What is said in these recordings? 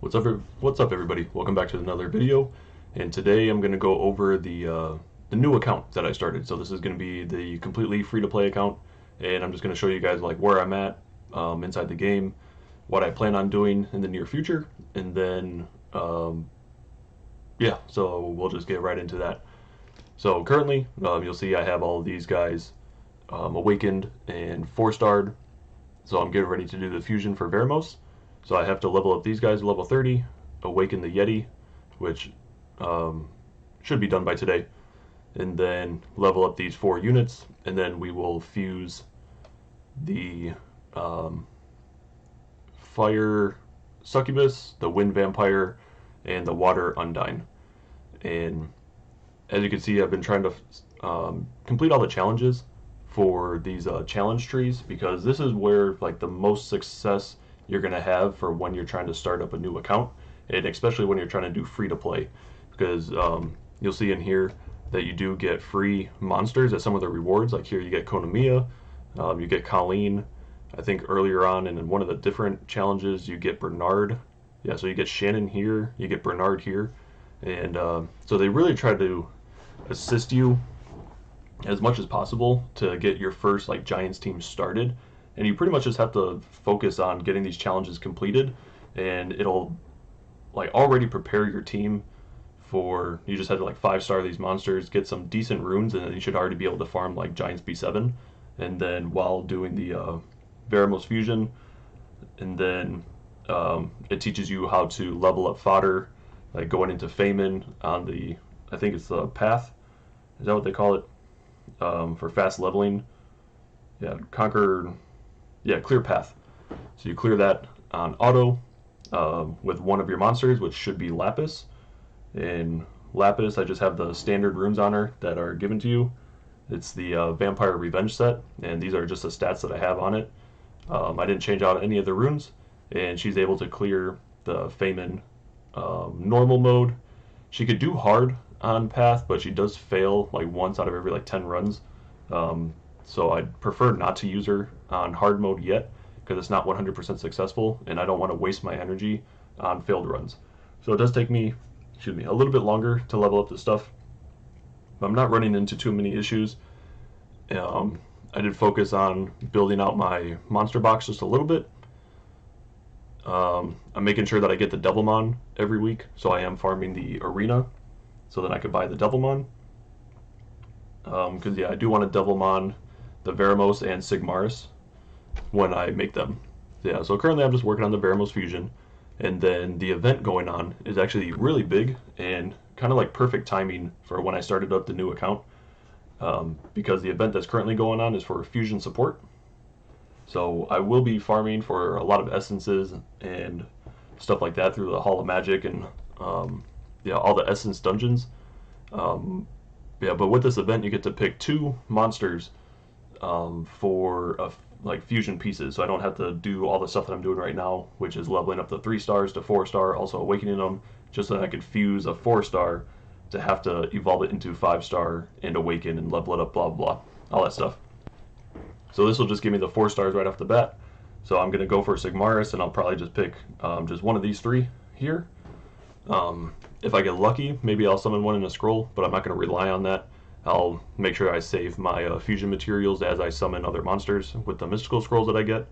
What's up, everybody? Welcome back to another video. And today I'm going to go over the new account that I started. So this is going to be the completely free-to-play account, and I'm just going to show you guys like where I'm at inside the game, what I plan on doing in the near future, and then yeah. So we'll just get right into that. So currently, you'll see I have all of these guys awakened and 4-starred. So I'm getting ready to do the fusion for Veromos. So I have to level up these guys to level 30, awaken the Yeti, which should be done by today, and then level up these 4 units, and then we will fuse the Fire Succubus, the Wind Vampire, and the Water Undyne. And as you can see, I've been trying to complete all the challenges for these challenge trees, because this is where like the most success you're going to have for when you're trying to start up a new account, and especially when you're trying to do free to play, because you'll see in here that you do get free monsters at some of the rewards. Like here you get Konamiya, you get Colleen. I think earlier on in one of the different challenges you get Bernard. Yeah, so you get Shannon here, you get Bernard here, and so they really try to assist you as much as possible to get your first like Giants team started, and you pretty much just have to focus on getting these challenges completed, and it'll like already prepare your team for, you just have to like 5-star these monsters, get some decent runes, and then you should already be able to farm like Giants B7, and then while doing the Veromos fusion, and then it teaches you how to level up fodder, like going into Feynman on the, I think it's the path, is that what they call it, for fast leveling? Yeah, clear path. So you clear that on auto with one of your monsters, which should be Lapis. And Lapis, I just have the standard runes on her that are given to you. It's the Vampire Revenge set, and these are just the stats that I have on it. I didn't change out any of the runes, and she's able to clear the Feynman normal mode. She could do hard on path, but she does fail like once out of every like 10 runs. So I'd prefer not to use her on hard mode yet, because it's not 100% successful, and I don't want to waste my energy on failed runs. So it does take me, a little bit longer to level up this stuff. But I'm not running into too many issues. I did focus on building out my monster box just a little bit. I'm making sure that I get the Devilmon every week, so I am farming the arena so that I could buy the Devilmon. Because yeah, I do want a Devilmon, the Veromos, and Sigmaris when I make them. Yeah, so currently I'm just working on the Veromos fusion, and then the event going on is actually really big and kind of like perfect timing for when I started up the new account, because the event that's currently going on is for fusion support. So I will be farming for a lot of essences and stuff like that through the Hall of Magic and yeah, all the essence dungeons. Yeah, but with this event you get to pick 2 monsters for like fusion pieces, so I don't have to do all the stuff that I'm doing right now, which is leveling up the 3 stars to 4-star, also awakening them, just so that I could fuse a 4-star to have to evolve it into 5-star and awaken and level it up, blah blah, all that stuff. So this will just give me the 4 stars right off the bat. So I'm gonna go for Sigmaris, and I'll probably just pick just one of these 3 here. If I get lucky, maybe I'll summon one in a scroll, but I'm not going to rely on that. I'll make sure I save my fusion materials as I summon other monsters with the mystical scrolls that I get.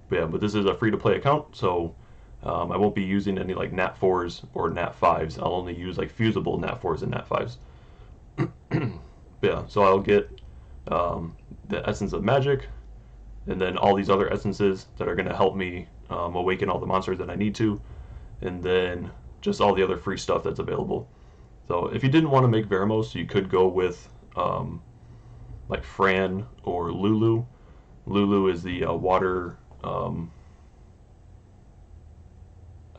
But yeah, but this is a free-to-play account, so I won't be using any like Nat 4s or Nat 5s. I'll only use like fusible Nat 4s and Nat 5s. Yeah, so I'll get the Essence of Magic, and then all these other essences that are going to help me awaken all the monsters that I need to, and then just all the other free stuff that's available. So if you didn't want to make Veromos, you could go with like Fran or Lulu. Lulu is the water.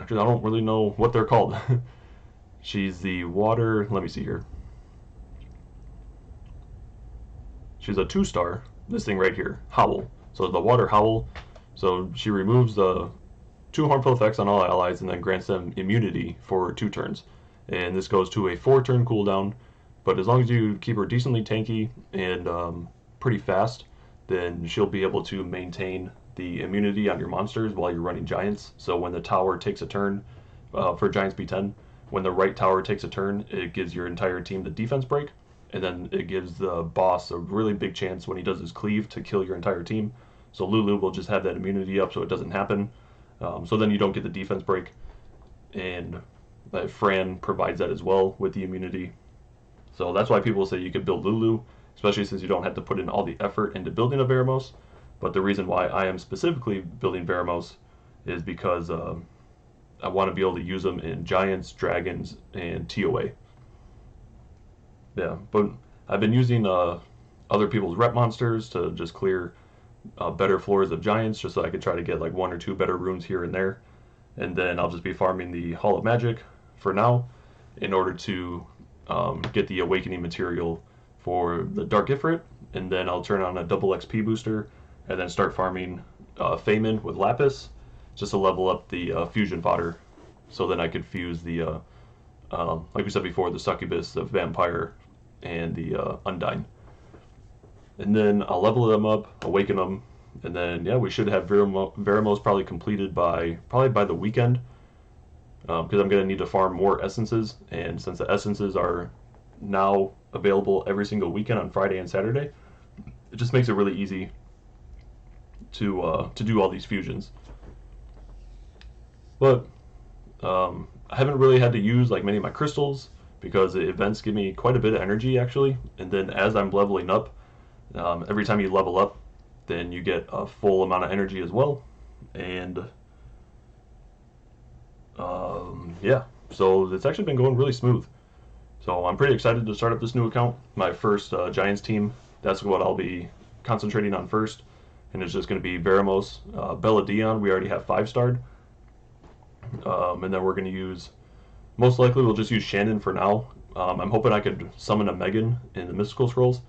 Actually, I don't really know what they're called. She's the water. Let me see here. She's a 2-star. This thing right here, Howl. So the water Howl. So she removes the 2 harmful effects on all allies and then grants them immunity for 2 turns. And this goes to a 4-turn cooldown, but as long as you keep her decently tanky and pretty fast, then she'll be able to maintain the immunity on your monsters while you're running giants. So when the tower takes a turn, for Giants B10. When the right tower takes a turn, it gives your entire team the defense break, and then it gives the boss a really big chance when he does his cleave to kill your entire team. So Lulu will just have that immunity up so it doesn't happen. So then you don't get the defense break, and Fran provides that as well with the immunity. So that's why people say you could build Lulu, especially since you don't have to put in all the effort into building a Veromos. But the reason why I am specifically building Veromos is because I want to be able to use them in Giants, Dragons, and TOA. Yeah, but I've been using other people's rep monsters to just clear better floors of Giants, just so I could try to get like one or two better runes here and there. And then I'll just be farming the Hall of Magic for now in order to get the Awakening material for the Dark Ifrit, and then I'll turn on a double XP booster and then start farming Feynman with Lapis just to level up the fusion fodder, so then I could fuse the, like we said before, the Succubus, the Vampire, and the Undyne. And then I'll level them up, awaken them, and then yeah, we should have Veromos probably completed by the weekend, because I'm going to need to farm more essences, and since the essences are now available every single weekend on Friday and Saturday, it just makes it really easy to do all these fusions. But I haven't really had to use like many of my crystals because the events give me quite a bit of energy actually, and then as I'm leveling up, every time you level up, then you get a full amount of energy as well, and yeah, so it's actually been going really smooth. So I'm pretty excited to start up this new account, my first Giants team. That's what I'll be concentrating on first, and it's just going to be Veromos, Bella Dion. We already have 5-starred, and then we're going to use, most likely we'll just use Shannon for now. I'm hoping I could summon a Megan in the Mystical Scrolls.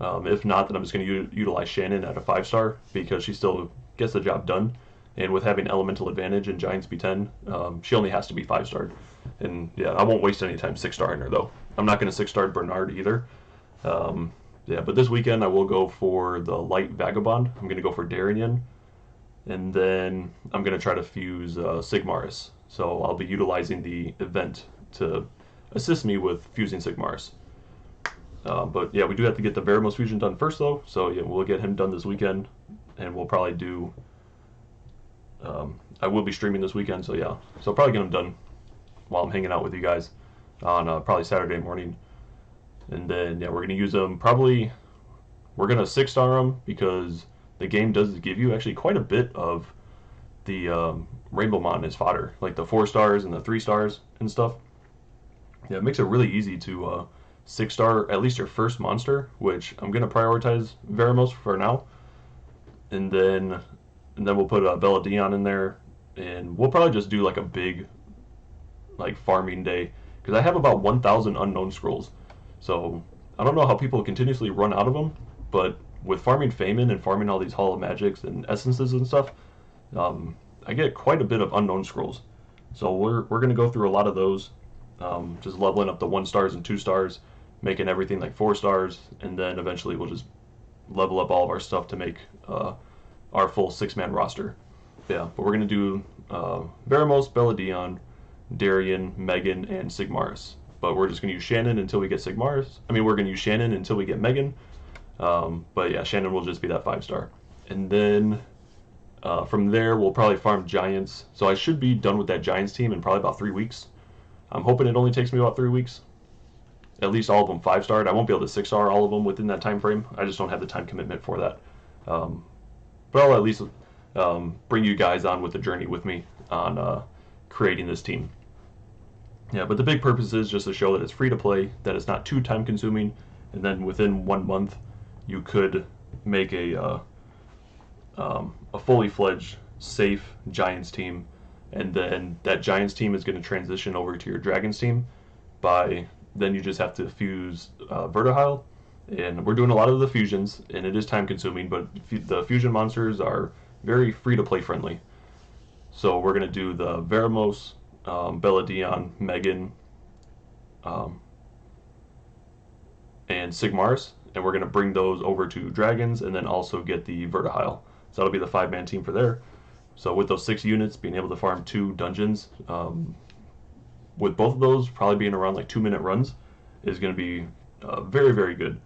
If not, then I'm just going to utilize Shannon at a 5-star because she still gets the job done. And with having Elemental Advantage in Giants B10, she only has to be 5-starred. And yeah, I won't waste any time 6-starring her though. I'm not going to 6-star Bernard either. Yeah, but this weekend I will go for the Light Vagabond. I'm going to go for Darien. And then I'm going to try to fuse Sigmaris. So I'll be utilizing the event to assist me with fusing Sigmaris. But yeah, we do have to get the Veromos fusion done first though. So yeah, we'll get him done this weekend. And we'll probably do... I will be streaming this weekend, so yeah. So I'll probably get them done while I'm hanging out with you guys on probably Saturday morning. And then, yeah, we're going to use them probably... We're going to 6-star them because the game does give you actually quite a bit of the Rainbow Mon as fodder. Like the 4-stars and the 3-stars and stuff. Yeah, it makes it really easy to 6-star at least your first monster, which I'm going to prioritize Veromos for now. And then we'll put Bella Dion in there, and we'll probably just do like a big like farming day because I have about 1,000 unknown scrolls. So I don't know how people continuously run out of them, but with farming Feynman and farming all these Hall of Magics and essences and stuff, I get quite a bit of unknown scrolls. So we're gonna go through a lot of those, just leveling up the 1-stars and 2-stars, making everything like 4-stars, and then eventually we'll just level up all of our stuff to make our full 6-man roster. Yeah, but we're going to do Veromos, Bella Dion, Darien, Megan, and Sigmaris. But we're just going to use Shannon until we get Sigmaris. I mean, we're going to use Shannon until we get Megan. But yeah, Shannon will just be that 5-star. And then from there, we'll probably farm Giants. So I should be done with that Giants team in probably about 3 weeks. I'm hoping it only takes me about 3 weeks. At least all of them 5-starred. I won't be able to 6-star all of them within that time frame. I just don't have the time commitment for that. But I'll at least bring you guys on with the journey with me on creating this team. Yeah, but the big purpose is just to show that it's free to play, that it's not too time consuming, and then within 1 month you could make a fully fledged, safe Giants team, and then that Giants team is going to transition over to your Dragons team. Then you just have to fuse Vertihile. And we're doing a lot of the fusions, and it is time consuming, but the fusion monsters are very free to play friendly. So we're going to do the Veromos, Bella Dion, Megan, and Sigmaris, and we're going to bring those over to Dragons and then also get the Vertihile. So that'll be the 5-man team for there. So with those 6 units, being able to farm 2 dungeons, with both of those probably being around like 2-minute runs, is going to be very, very good.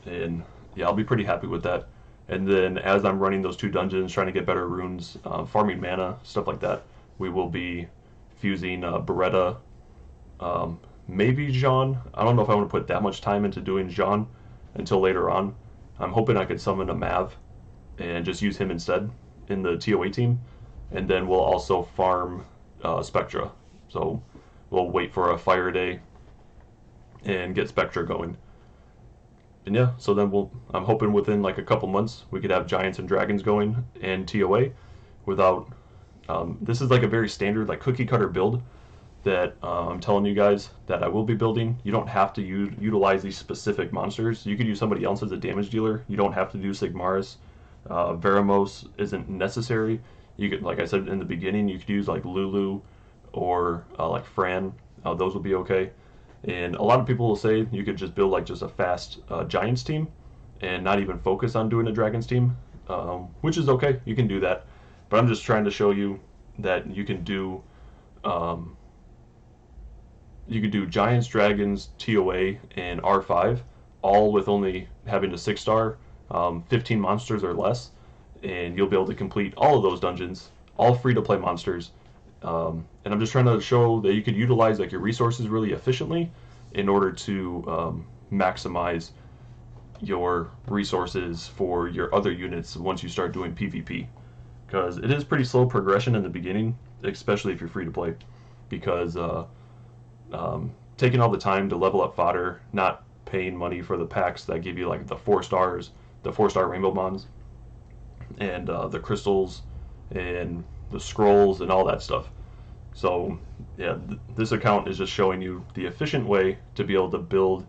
And yeah, I'll be pretty happy with that. And then as I'm running those 2 dungeons, trying to get better runes, farming mana, stuff like that, we will be fusing Beretta, um, maybe Jean. I don't know if I want to put that much time into doing Jean until later on. I'm hoping I could summon a Mav and just use him instead in the TOA team. And then we'll also farm Spectra. So we'll wait for a fire day and get Spectra going. And yeah, so then I'm hoping within like a couple months we could have Giants and Dragons going and TOA without. This is like a very standard like cookie cutter build that I'm telling you guys that I will be building. You don't have to utilize these specific monsters. You could use somebody else as a damage dealer. You don't have to do Sigmaris. Veromos isn't necessary. You could, like I said in the beginning, you could use like Lulu or like Fran. Those will be okay. And a lot of people will say you could just build like just a fast Giants team and not even focus on doing a Dragons team, which is okay. You can do that. But I'm just trying to show you that um, you could do Giants, Dragons, TOA, and R5, all with only having a 6-star, 15 monsters or less, and you'll be able to complete all of those dungeons, all free-to-play monsters. And I'm just trying to show that you could utilize like your resources really efficiently in order to maximize your resources for your other units once you start doing PvP. Because it is pretty slow progression in the beginning, especially if you're free to play. Because taking all the time to level up fodder, not paying money for the packs that give you like the 4 stars, the 4-star rainbow bonds, and the crystals, and the scrolls, and all that stuff. So yeah, this account is just showing you the efficient way to be able to build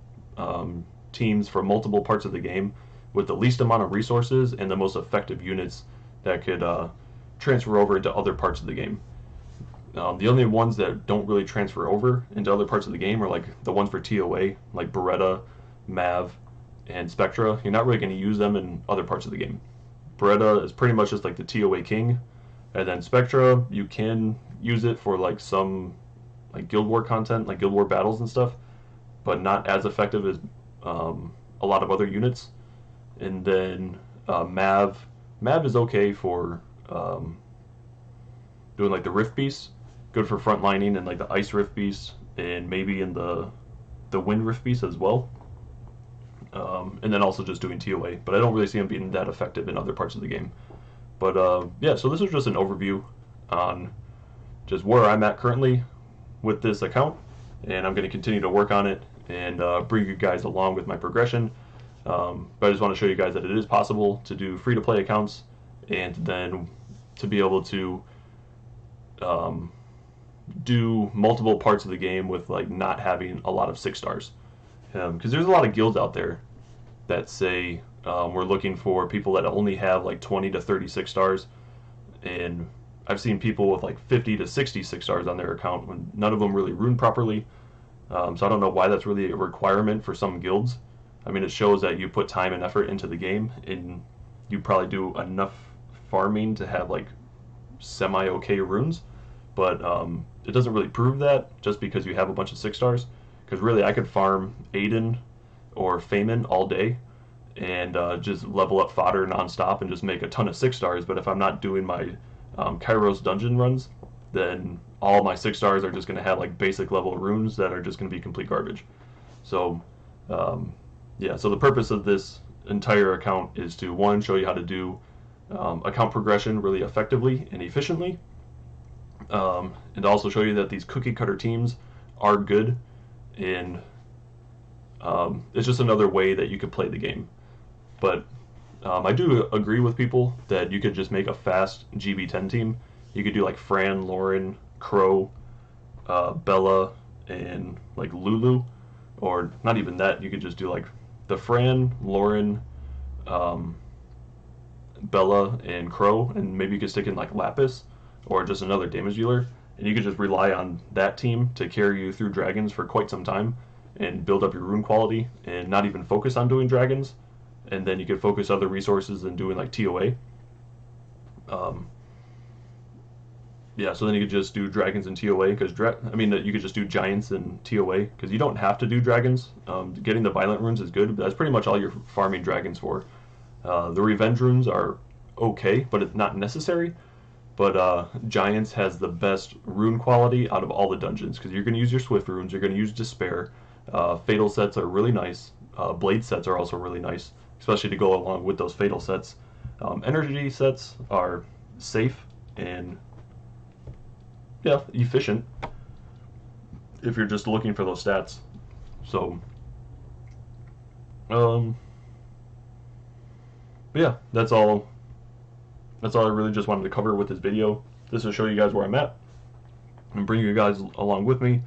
teams for multiple parts of the game with the least amount of resources and the most effective units that could transfer over into other parts of the game. The only ones that don't really transfer over into other parts of the game are like the ones for TOA, like Beretta, Mav, and Spectra. You're not really going to use them in other parts of the game. Beretta is pretty much just like the TOA king, and then Spectra, you can use it for like some like Guild War content, like Guild War battles and stuff, but not as effective as a lot of other units. And then Mav is okay for doing like the Rift Beast, good for frontlining and like the Ice Rift Beast, and maybe in the Wind Rift Beast as well. And then also just doing TOA, but I don't really see them being that effective in other parts of the game. But yeah, so this was just an overview on just where I'm at currently with this account, and I'm going to continue to work on it and bring you guys along with my progression. But I just want to show you guys that it is possible to do free-to-play accounts and then to be able to do multiple parts of the game with like not having a lot of 6-stars. Because there's a lot of guilds out there that say we're looking for people that only have like 20 to 36 stars, and I've seen people with like 50 to 66 stars on their account when none of them really rune properly. So I don't know why that's really a requirement for some guilds. I mean, it shows that you put time and effort into the game, and you probably do enough farming to have like semi-okay runes, but it doesn't really prove that just because you have a bunch of 6-stars. Because really, I could farm Aiden or Feynman all day and just level up fodder nonstop and just make a ton of 6-stars. But if I'm not doing my Kairos dungeon runs, then all my 6-stars are just going to have like basic level runes that are just going to be complete garbage. So yeah, so the purpose of this entire account is to, one, show you how to do account progression really effectively and efficiently, and also show you that these cookie cutter teams are good, and it's just another way that you could play the game. But I do agree with people that you could just make a fast GB10 team. You could do like Fran, Lauren, Crow, Bella, and like Lulu, or not even that. You could just do like the Fran, Lauren, Bella, and Crow, and maybe you could stick in like Lapis or just another damage dealer, and you could just rely on that team to carry you through dragons for quite some time and build up your rune quality and not even focus on doing dragons, and then you could focus other resources in doing like TOA. Um, yeah, so then you could just do dragons and TOA because you could just do giants and TOA because you don't have to do dragons. Getting the violent runes is good, but that's pretty much all you're farming dragons for. The revenge runes are okay, but it's not necessary. But giants has the best rune quality out of all the dungeons because you're going to use your swift runes, you're going to use despair. Fatal sets are really nice. Blade sets are also really nice, especially to go along with those fatal sets. Energy sets are safe and yeah, efficient if you're just looking for those stats. So, yeah, that's all. That's all I really just wanted to cover with this video. This will show you guys where I'm at and bring you guys along with me,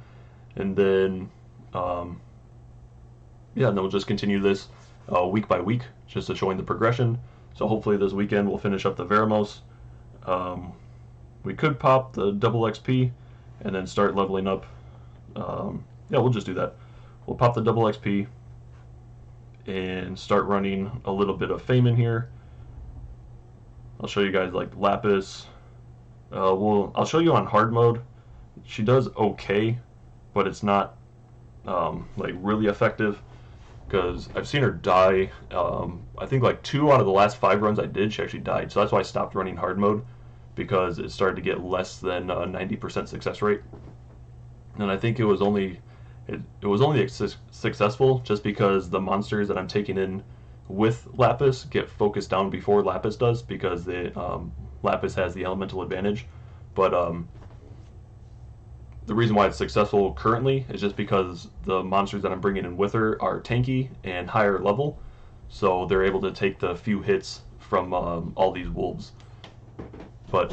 and then, yeah, and then we'll just continue this week by week, just to showing the progression. So hopefully this weekend we'll finish up the Veromos. We could pop the double XP and then start leveling up. Yeah, we'll just do that. We'll pop the double XP and start running a little bit of fame in here. I'll show you guys like Lapis. I'll show you on hard mode. She does okay, but it's not like really effective because I've seen her die. I think like 2 out of the last 5 runs I did, she actually died. So that's why I stopped running hard mode, because it started to get less than 90% success rate. And I think it was only successful just because the monsters that I'm taking in with Lapis get focused down before Lapis does, because Lapis has the elemental advantage. But the reason why it's successful currently is just because the monsters that I'm bringing in with her are tanky and higher level, so they're able to take the few hits from all these wolves. But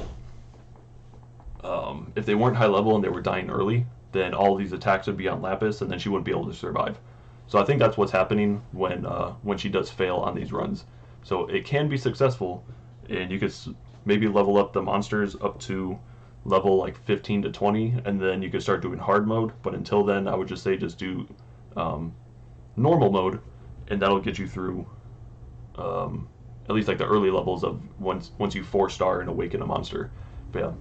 if they weren't high level and they were dying early, then all these attacks would be on Lapis, and then she wouldn't be able to survive. So I think that's what's happening when she does fail on these runs. So it can be successful, and you could maybe level up the monsters up to level like 15 to 20, and then you could start doing hard mode. But until then, I would just say just do normal mode, and that'll get you through at least like the early levels of once you 4-star and awaken a monster. But yeah.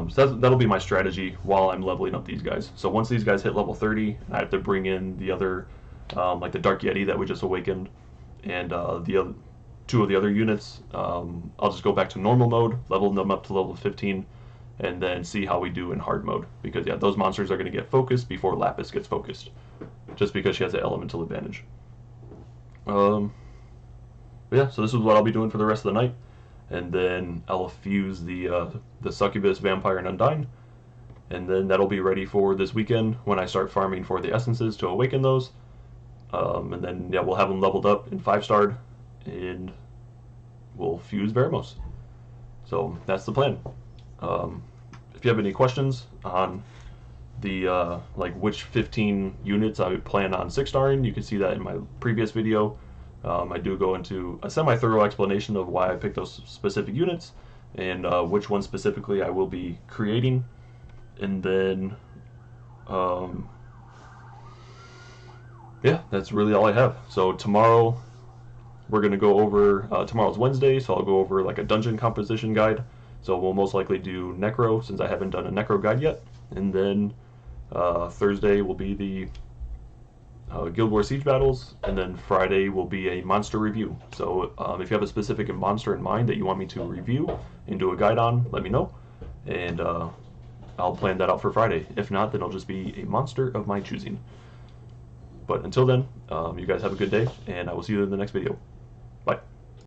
So that'll be my strategy while I'm leveling up these guys. So once these guys hit level 30, I have to bring in the other, like the Dark Yeti that we just awakened, and the other 2 of the other units. I'll just go back to normal mode, level them up to level 15, and then see how we do in hard mode. Because yeah, those monsters are going to get focused before Lapis gets focused, just because she has the elemental advantage. Yeah, so this is what I'll be doing for the rest of the night. And then I'll fuse the Succubus, Vampire, and Undyne, and then that'll be ready for this weekend when I start farming for the essences to awaken those. And then yeah, we'll have them leveled up in 5-starred, and we'll fuse Veromos. So that's the plan. If you have any questions on the like which 15 units I would plan on 6-starring, you can see that in my previous video. I do go into a semi-thorough explanation of why I picked those specific units and which ones specifically I will be creating. And then, yeah, that's really all I have. So tomorrow we're going to go over, tomorrow's Wednesday, so I'll go over like a dungeon composition guide. So we'll most likely do Necro, since I haven't done a Necro guide yet. And then Thursday will be the Guild Wars Siege battles, and then Friday will be a monster review. So if you have a specific monster in mind that you want me to review and do a guide on, let me know, and I'll plan that out for Friday. If not, then it'll just be a monster of my choosing. But until then, you guys have a good day, and I will see you in the next video. Bye.